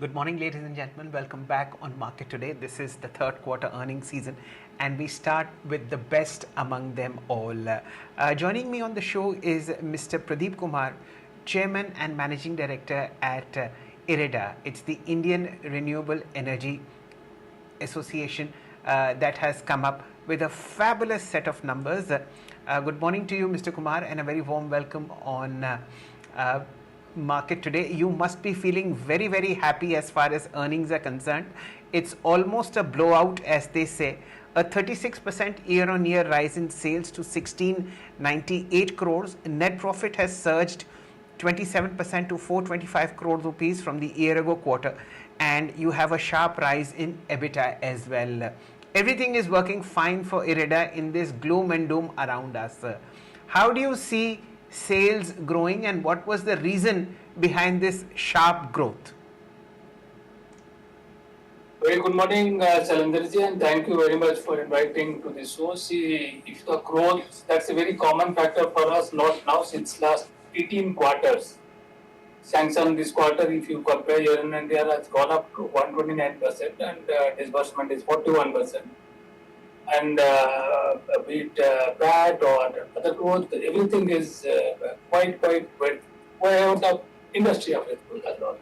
Good morning, ladies and gentlemen. Welcome back on Market Today. This is the third quarter earnings season, and we start with the best among them all. Joining me on the show is Mr. Pradip Kumar, Chairman and Managing Director at IREDA. It's the Indian Renewable Energy Association that has come up with a fabulous set of numbers. Good morning to you, Mr. Kumar, and a very warm welcome on Market Today. You must be feeling very, very happy as far as earnings are concerned. It's almost a blowout, as they say. A 36% year-on-year rise in sales to 1698 crores. Net profit has surged 27% to 425 crore rupees from the year ago quarter, and you have a sharp rise in EBITDA as well. Everything is working fine for IREDA in this gloom and doom around us. How do you see sales growing, and what was the reason behind this sharp growth? Very good morning, Shailendra, and thank you very much for inviting to this show. See, if the growth, that's a very common factor for us, not now, since last 18 quarters. Sanction this quarter, if you compare year on year, has gone up to 129%, and disbursement is 41%. And be it bad or other growth, everything is quite way out of industry of it as well.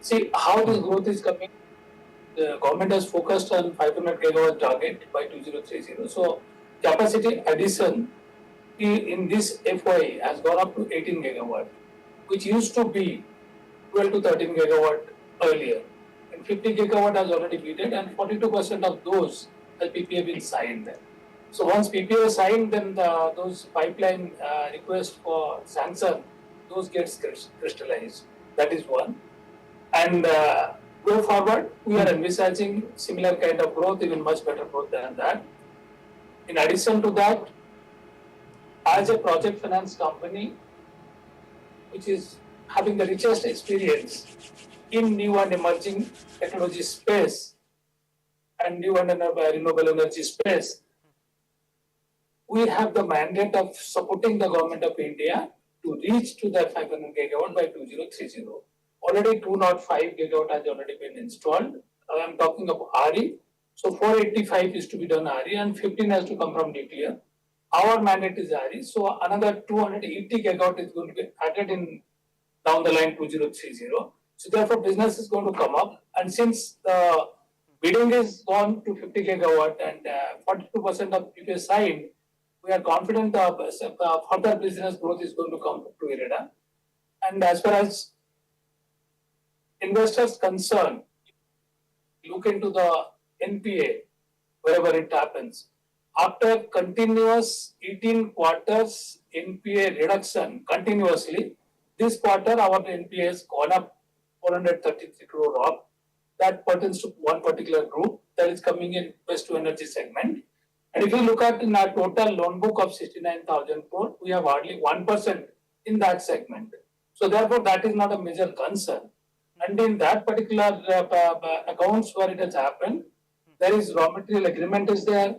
See how this growth is coming. The government has focused on 500 gigawatt target by 2030. So capacity addition in this FY has gone up to 18 gigawatt, which used to be 12 to 13 gigawatt earlier. And 50 gigawatt has already been, and 42% of those has PPA been signed. So once PPA is signed, then those pipeline requests for sanction, those gets crystallized. That is one. And go forward, we are envisaging similar kind of growth, even much better growth than that. In addition to that, as a project finance company, which is having the richest experience in new and emerging technology space and new and renewable energy space, we have the mandate of supporting the government of India to reach to that 500 gigawatt by 2030. Already 205 gigawatt has already been installed. I am talking of RE. So 485 is to be done RE, and 15 has to come from nuclear. Our mandate is RE. So another 280 gigawatt is going to be added in down the line 2030. So therefore business is going to come up. And since the bidding is gone to 50 gigawatt and 42% of PPA signed, we are confident that further business growth is going to come to IREDA. And as far as investors concerned, look into the NPA wherever it happens. After continuous 18 quarters NPA reduction continuously, this quarter our NPA has gone up 433 crore up. That pertains to one particular group that is coming in waste to energy segment. And if you look at in our total loan book of 69,000 crore, we have hardly 1% in that segment. So therefore, that is not a major concern. And in that particular accounts where it has happened, there is raw material agreement is there,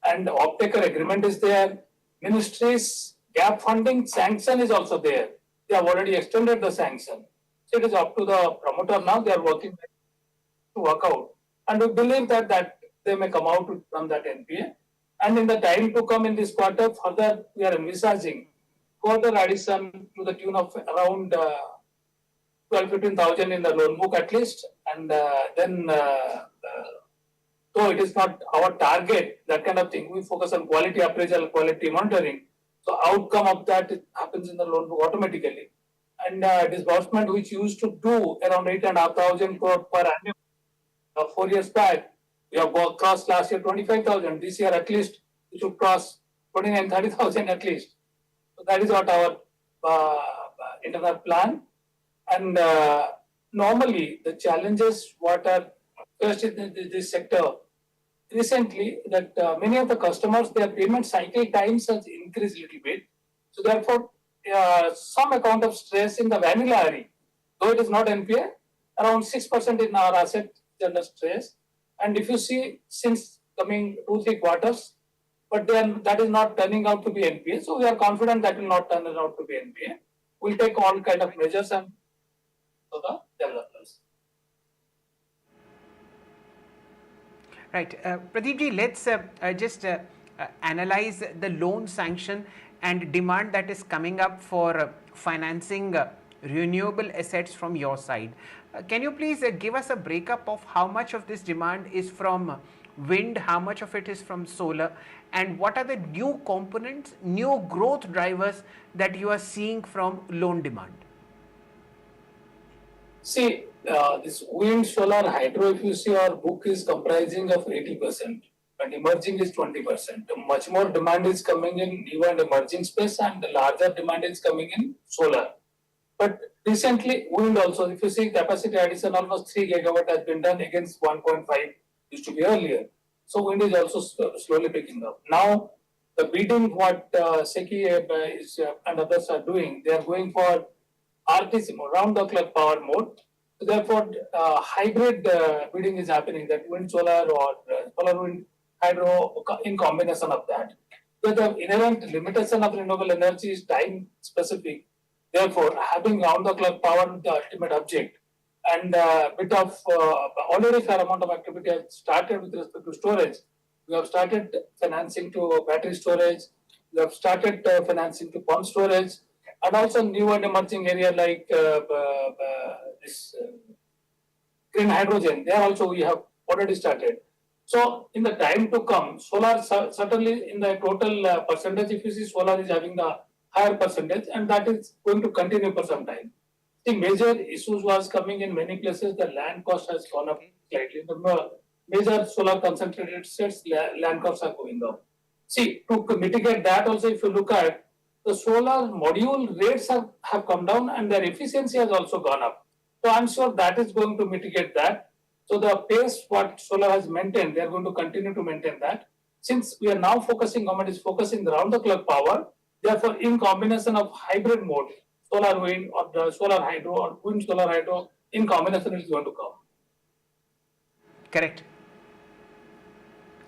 and off-taker agreement is there. Ministries gap funding sanction is also there. They have already extended the sanction. So it is up to the promoter now. They are working to work out, and we believe that they may come out from that NPA. And in the time to come in this quarter, further we are envisaging further addition to the tune of around 12,000-15,000 in the loan book at least, and then though it is not our target, that kind of thing, we focus on quality appraisal, quality monitoring. So outcome of that happens in the loan book automatically. And disbursement, which used to do around 8,500 crore per annum 4 years back, we have crossed last year 25,000. This year at least we should cross 29,000-30,000 at least. So that is what our internal plan. And normally the challenges what are faced in this sector recently, that many of the customers, their payment cycle times has increased a little bit. So therefore, some account of stress in the vanilla RE, though it is not NPA, around 6% in our asset is under stress. And if you see since coming 2-3 quarters, but then that is not turning out to be NPA. So we are confident that will not turn out to be NPA. We'll take all kind of measures and for the developers. Right. Pradeep ji, let's just analyze the loan sanction and demand that is coming up for financing renewable assets from your side. Can you please give us a breakup of how much of this demand is from wind, how much of it is from solar, and what are the new components, new growth drivers that you are seeing from loan demand? See, this wind, solar, hydro, if you see our book is comprising of 80% and emerging is 20%. Much more demand is coming in new and emerging space and the larger demand is coming in solar. But recently, wind also, if you see capacity addition, almost 3 gigawatt has been done against 1.5 used to be earlier. So wind is also slowly picking up. Now, the bidding what SECI and others are doing, they are going for RTC mode, round the clock power mode. So therefore, hybrid bidding is happening, that wind, solar, or solar, wind, hydro in combination of that. So the inherent limitation of renewable energy is time specific. Therefore, having round the clock power the ultimate object, and bit of already fair amount of activity has started with respect to storage. We have started financing to battery storage. We have started financing to pump storage, and also new and emerging area like this green hydrogen. There also we have already started. So in the time to come, solar certainly in the total percentage, if you see solar is having the higher percentage, and that is going to continue for some time. The major issues was coming in many places. The land cost has gone up slightly. The major solar concentrated states, land costs are going up. See, to mitigate that also, if you look at the solar module rates have come down and their efficiency has also gone up. So I'm sure that is going to mitigate that. So the pace what solar has maintained, they are going to continue to maintain that. Since we are now focusing, government is focusing round the clock power, therefore in combination of hybrid mode, solar wind or the solar hydro or wind solar hydro in combination is going to come. Correct.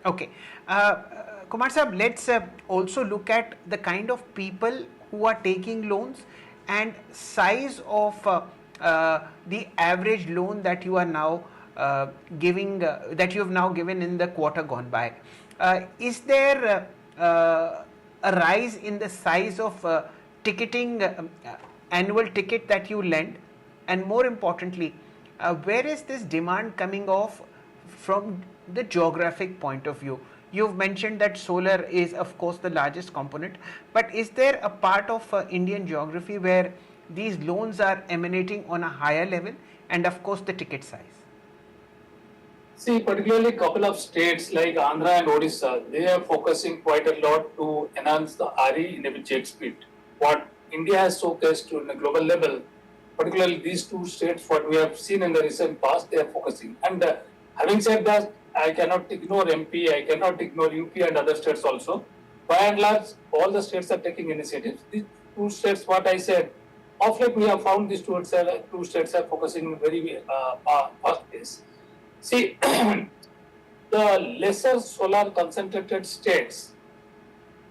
Okay. Kumar Sahab, let's also look at the kind of people who are taking loans and size of the average loan that you are now giving, that you have now given in the quarter gone by. Is there a rise in the size of ticketing, annual ticket that you lend? And more importantly, where is this demand coming off from the geographic point of view? You've mentioned that solar is, of course, the largest component, but is there a part of Indian geography where these loans are emanating on a higher level, and of course the ticket size? See, particularly a couple of states like Andhra and Odisha, they are focusing quite a lot to enhance the RE in a jet speed. What India has showcased on a global level, particularly these two states, what we have seen in the recent past, they are focusing. And having said that, I cannot ignore MP, I cannot ignore UP and other states also. By and large, all the states are taking initiatives. These two states, what I said, of late we have found these two states are focusing very fast pace. See, the lesser solar concentrated states,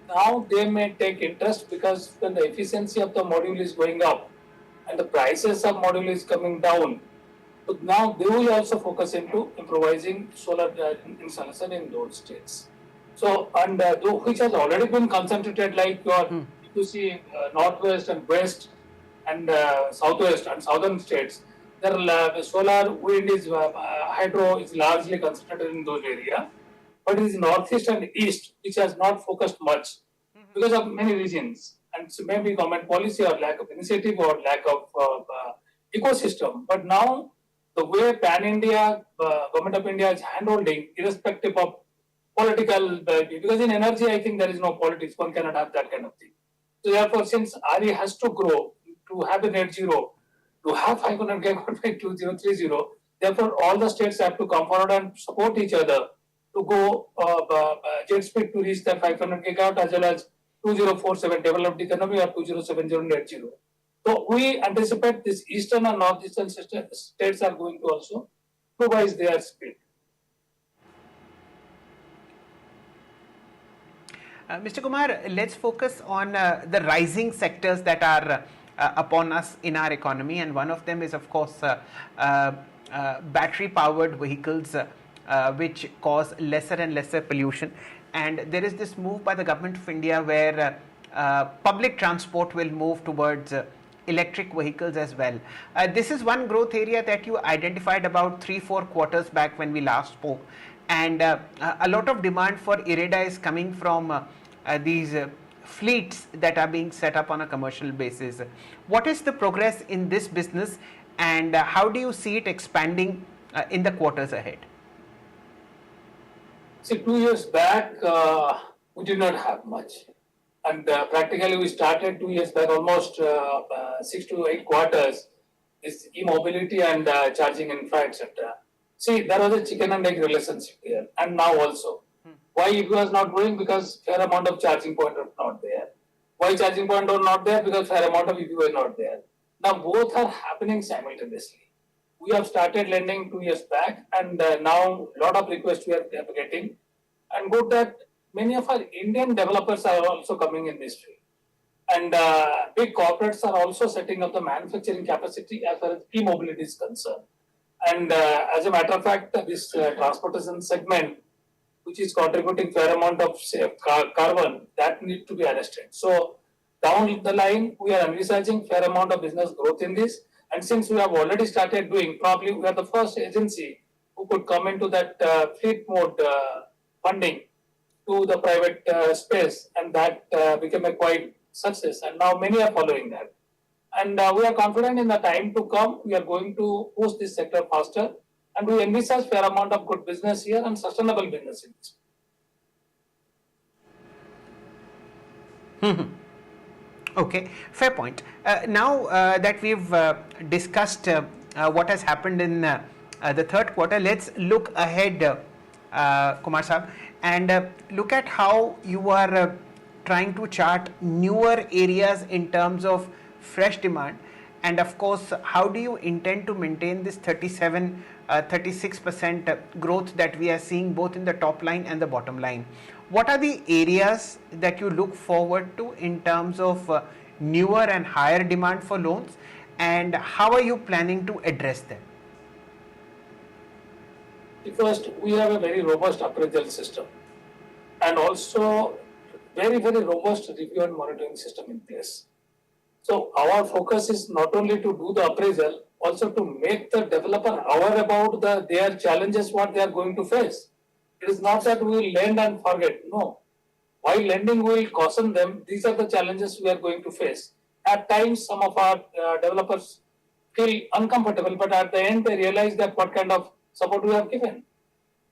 now they may take interest because when the efficiency of the module is going up and the prices of module is coming down, so now they will also focus into improvising solar installation in those states. So, and which has already been concentrated like your, if you see northwest and west and southwest and southern states, their solar, wind is hydro is largely concentrated in those areas, but it is northeast and east which has not focused much because of many reasons, and so maybe government policy or lack of initiative or lack of ecosystem. But now the way Pan India, government of India is handholding, irrespective of political, because in energy I think there is no politics, one cannot have that kind of thing. So therefore, since RE has to grow to have a net zero, to have 500 gigawatt by 2030, therefore all the states have to come forward and support each other to go jet speed to reach that 500 gigawatt as well as 2047 developed economy or 2070 net zero. So we anticipate this eastern and northeastern states are going to also improvise their speed. Mr. Kumar, let's focus on the rising sectors that are upon us in our economy, and one of them is, of course, battery powered vehicles which cause lesser and lesser pollution. And there is this move by the government of India where public transport will move towards electric vehicles as well. This is one growth area that you identified about 3-4 quarters back when we last spoke. And a lot of demand for IREDA is coming from these fleets that are being set up on a commercial basis. What is the progress in this business, and how do you see it expanding in the quarters ahead? See, 2 years back, we did not have much. And practically, we started 2 years back, almost 6 to 8 quarters, this e-mobility and charging infra, etc. See, there was a chicken and egg relationship here, and now also. Why it was not growing? Because fair amount of charging point was not there. Why charging point was not there? Because fair amount of EV was not there. Now both are happening simultaneously. We have started lending 2 years back, and now a lot of requests we are getting. And good that many of our Indian developers are also coming in this field. And big corporates are also setting up the manufacturing capacity as far as e-mobility is concerned. And as a matter of fact, this transportation segment, which is contributing fair amount of carbon, that need to be arrested. So down the line, we are envisaging fair amount of business growth in this. And since we have already started doing, probably we are the first agency who could come into that fleet mode funding to the private space, and that became a quite success. And now many are following that. And we are confident in the time to come, we are going to push this sector faster, and we envisage fair amount of good business here and sustainable business in this. Okay, fair point. Now that we've discussed what has happened in the third quarter, let's look ahead, Kumar Saab, and look at how you are trying to chart newer areas in terms of fresh demand, and of course how do you intend to maintain this 36% growth that we are seeing both in the top line and the bottom line. What are the areas that you look forward to in terms of newer and higher demand for loans, and how are you planning to address them? First, we have a very robust appraisal system, and also very, very robust review and monitoring system in place. So our focus is not only to do the appraisal, also to make the developer aware about their challenges, what they are going to face. It is not that we will lend and forget. No. While lending, we will caution them. These are the challenges we are going to face. At times, some of our developers feel uncomfortable, but at the end, they realize that what kind of support we have given.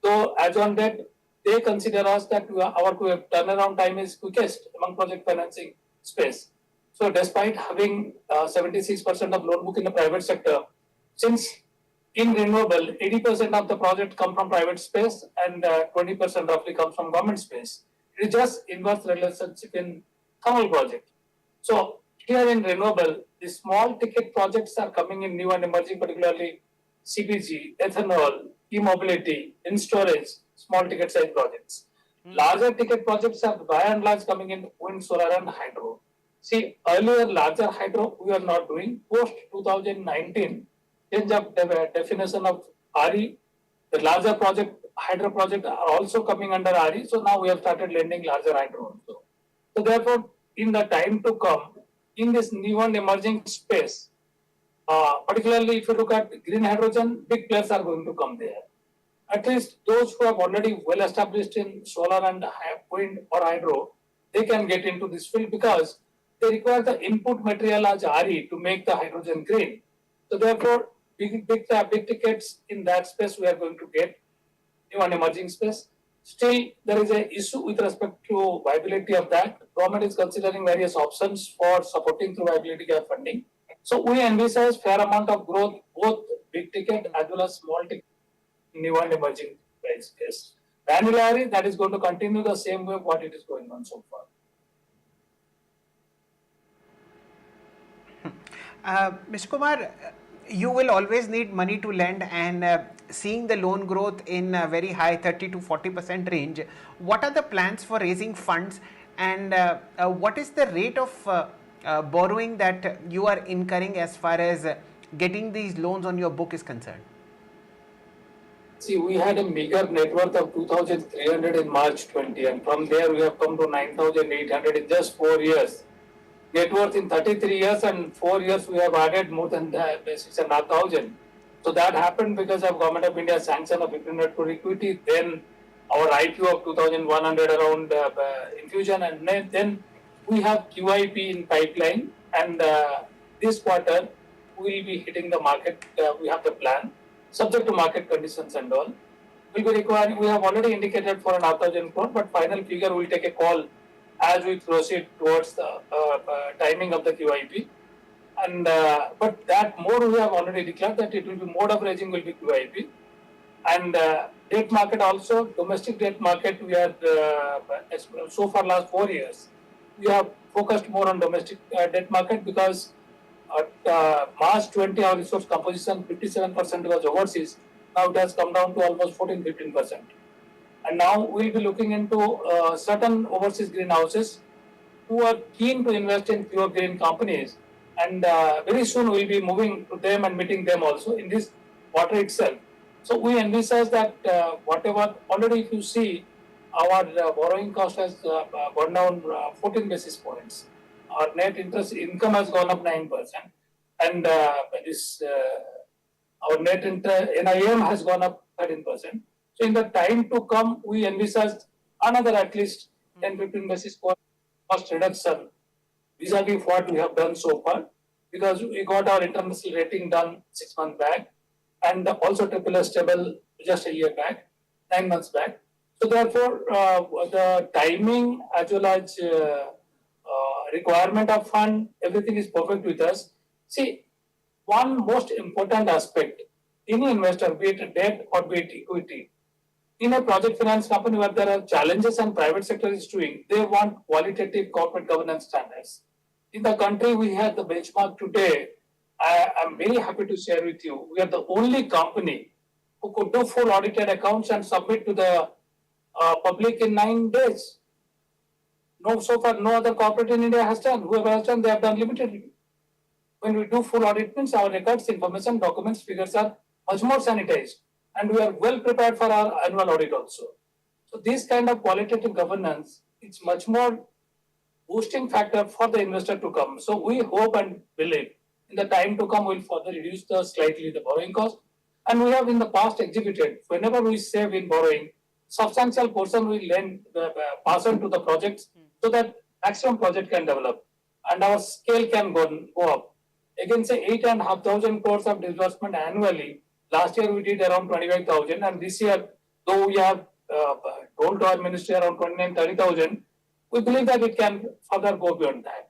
So as on that, they consider us that our turnaround time is quickest among project financing space. So despite having 76% of loan book in the private sector, since in renewable, 80% of the project come from private space and 20% roughly comes from government space. It is just inverse relationship in thermal project. So here in renewable, the small ticket projects are coming in new and emerging, particularly CPG, ethanol, e-mobility, in storage, small ticket size projects. Larger ticket projects are by and large coming in wind, solar and hydro. See, earlier larger hydro we are not doing. Post 2019, change of definition of RE, the larger project, hydro project are also coming under RE. So now we have started lending larger hydro also. So therefore, in the time to come, in this new and emerging space, particularly if you look at green hydrogen, big players are going to come there. At least those who have already well established in solar and wind or hydro, they can get into this field because they require the input material as RE to make the hydrogen green. So therefore, big tickets in that space we are going to get new and emerging space. Still, there is an issue with respect to viability of that. Government is considering various options for supporting through viability gap funding. So we envisage fair amount of growth, both big ticket as well as small ticket, new and emerging space. Granularly, that is going to continue the same way what it is going on so far. Mr. Kumar, you will always need money to lend, and seeing the loan growth in a very high 30 to 40% range, what are the plans for raising funds, and what is the rate of borrowing that you are incurring as far as getting these loans on your book is concerned? See, we had a meager net worth of 2,300 in March 20, and from there we have come to 9,800 in just 4 years. Net worth in 33 years and 4 years we have added more than that, 6,500. So that happened because of Government of India sanction of 1,500 crore equity, then our IPO of 2,100 around infusion, and then we have QIP in pipeline, and this quarter we will be hitting the market. We have the plan, subject to market conditions and all. We'll be requiring. We have already indicated for an 1,000 crore, but final figure will take a call as we proceed towards the timing of the QIP. And but that mode we have already declared that it will be mode of raising will be QIP. And debt market also, domestic debt market, we are so far last 4 years we have focused more on domestic debt market, because at March 20 our resource composition 57% was overseas. Now it has come down to almost 14-15%. And now we'll be looking into certain overseas greenhouses who are keen to invest in pure green companies, and very soon we'll be moving to them and meeting them also in this quarter itself. So we envisage that whatever already if you see our borrowing cost has gone down 14 basis points. Our net interest income has gone up 9%, and this our net NIM has gone up 13%. So in the time to come, we envisage another at least 10-15 basis point cost reduction vis-a-vis what we have done so far, because we got our international rating done 6 months back, and also AAA stable just a year back, 9 months back. So therefore, the timing as well as requirement of fund, everything is perfect with us. See, one most important aspect, any investor, be it debt or be it equity, in a project finance company where there are challenges and private sector is doing, they want qualitative corporate governance standards. In the country, we have the benchmark today. I am very happy to share with you, we are the only company who could do full audited accounts and submit to the public in 9 days. No, so far, no other corporate in India has done. Whoever has done, they have done limited. When we do full audit, means our records, information, documents, figures are much more sanitized, and we are well prepared for our annual audit also. So this kind of qualitative governance, it's much more boosting factor for the investor to come. So we hope and believe in the time to come we'll further reduce slightly the borrowing cost. And we have in the past exhibited, whenever we save in borrowing, substantial portion we lend, pass on to the projects so that maximum project can develop and our scale can go up. Again, say 8,500 crores of disbursement annually. Last year we did around 25,000, and this year, though we have told to our ministry around 29,000-30,000, we believe that it can further go beyond that.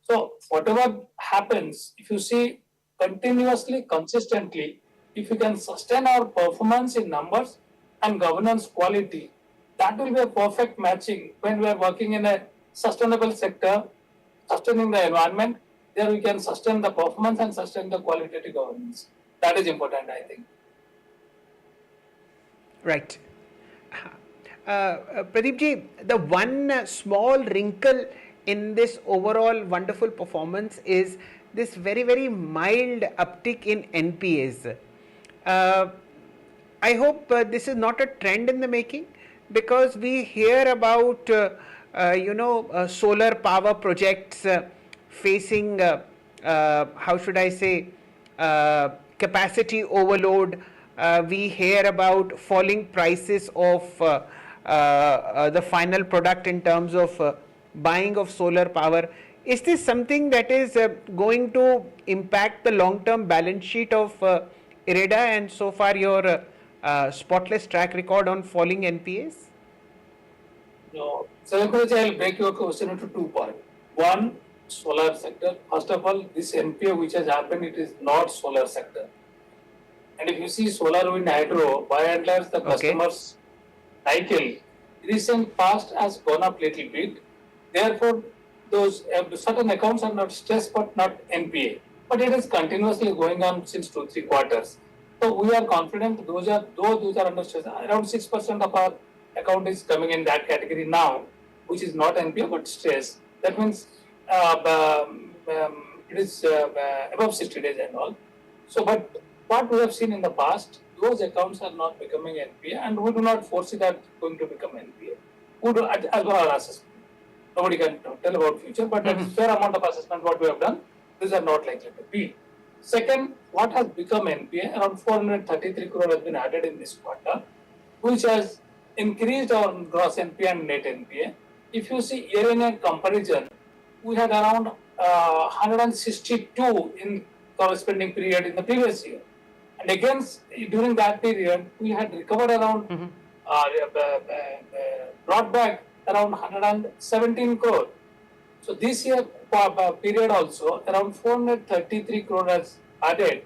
So whatever happens, if you see continuously, consistently, if we can sustain our performance in numbers and governance quality, that will be a perfect matching when we are working in a sustainable sector, sustaining the environment. There we can sustain the performance and sustain the qualitative governance. That is important, I think. Right. Pradeep ji, the one small wrinkle in this overall wonderful performance is this very, very mild uptick in NPAs. I hope this is not a trend in the making, because we hear about solar power projects facing how should I say capacity overload. We hear about falling prices of the final product in terms of buying of solar power. Is this something that is going to impact the long-term balance sheet of IREDA, and so far your spotless track record on falling NPAs? No. So, I'll break your question into two parts. One, solar sector. First of all, this NPA which has happened, it is not solar sector. And if you see solar, wind, hydro, by and large, the customers' cycle, recent past has gone up little bit. Therefore, those certain accounts are not stressed, but not NPA. But it is continuously going on since 2-3 quarters. So we are confident those are under stress. Around 6% of our account is coming in that category now, which is not NPA but stress. That means it is above 60 days and all. So, but what we have seen in the past, those accounts are not becoming NPA, and we do not foresee that going to become NPA. We do, as per our assessment. Nobody can tell about future, but that is fair amount of assessment what we have done. These are not likely to be. Second, what has become NPA, around 433 crore has been added in this quarter, which has increased our gross NPA and net NPA. If you see year-on-year comparison, we had around 162 in corresponding period in the previous year. And again, during that period, we had recovered around, brought back around 117 crore. So this year period also, around 433 crore has added,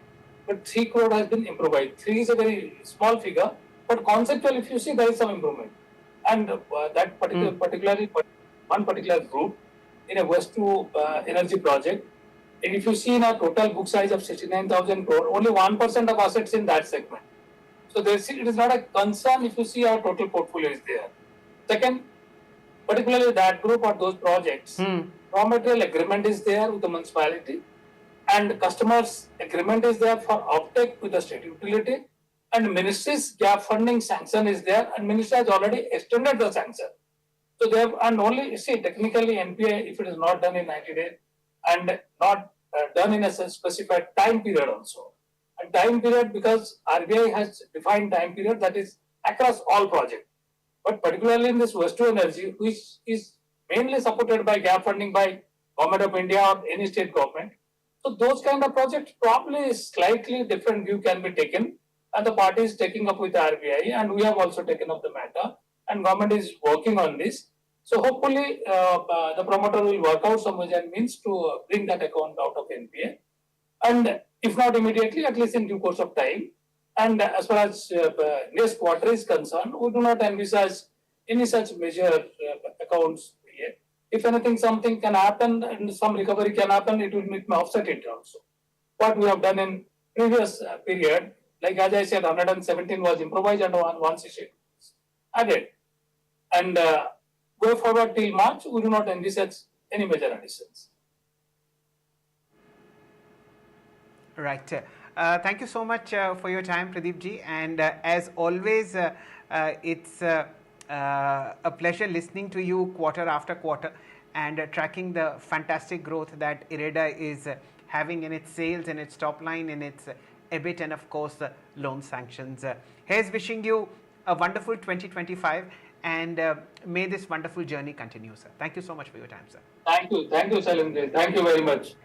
but 3 crore has been improvised. 3 is a very small figure, but conceptually, if you see, there is some improvement. And that particularly one particular group in a waste to energy project, and if you see in our total book size of 69,000 crore, only 1% of assets in that segment. So it is not a concern if you see our total portfolio is there. Second, particularly that group or those projects, raw material agreement is there with the municipality, and customers agreement is there for offtake with the state utility, and ministry's gap funding sanction is there, and ministry has already extended the sanction. So they have, and only see technically NPA if it is not done in 90 days and not done in a specified time period also. And time period, because RBI has defined time period that is across all projects. But particularly in this waste to energy, which is mainly supported by gap funding by Government of India or any state government. So those kind of projects probably slightly different view can be taken, and the party is taking up with the RBI, and we have also taken up the matter, and government is working on this. So hopefully the promoter will work out some means to bring that account out of NPA, and if not immediately, at least in due course of time. And as far as next quarter is concerned, we do not envisage any such major accounts yet. If anything, something can happen and some recovery can happen, it may offset it also. What we have done in previous period, like as I said, 117 was improvised and 160 added. And go forward till March, we do not envisage any major additions. Right. Thank you so much for your time, Pradeep ji. And as always, it's a pleasure listening to you quarter after quarter and tracking the fantastic growth that IREDA is having in its sales, in its top line, in its EBIT, and of course the loan sanctions. Here's wishing you a wonderful 2025, and may this wonderful journey continue, sir. Thank you so much for your time, sir. Thank you, Shailendra. Thank you very much.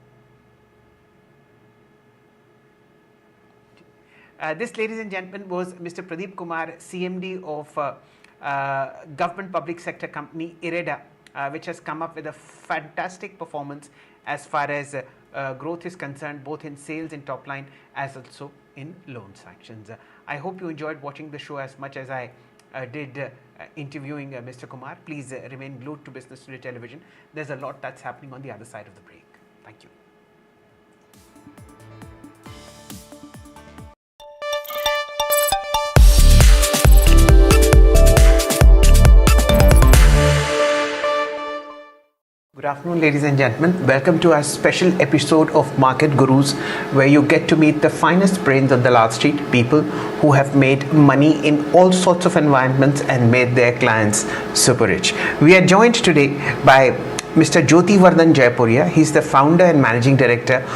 This, ladies and gentlemen, was Mr. Pradip Kumar, CMD of Government Public Sector Company IREDA, which has come up with a fantastic performance as far as growth is concerned, both in sales and top line, as also in loan sanctions. I hope you enjoyed watching the show as much as I did interviewing Mr. Kumar. Please remain glued to Business Today Television. There's a lot that's happening on the other side of the break. Thank you. Good afternoon, ladies and gentlemen. Welcome to our special episode of Market Gurus, where you get to meet the finest brains on the Lal Street, people who have made money in all sorts of environments and made their clients super rich. We are joined today by Mr. Jyoti Vardhan Jaipuria. He's the founder and managing director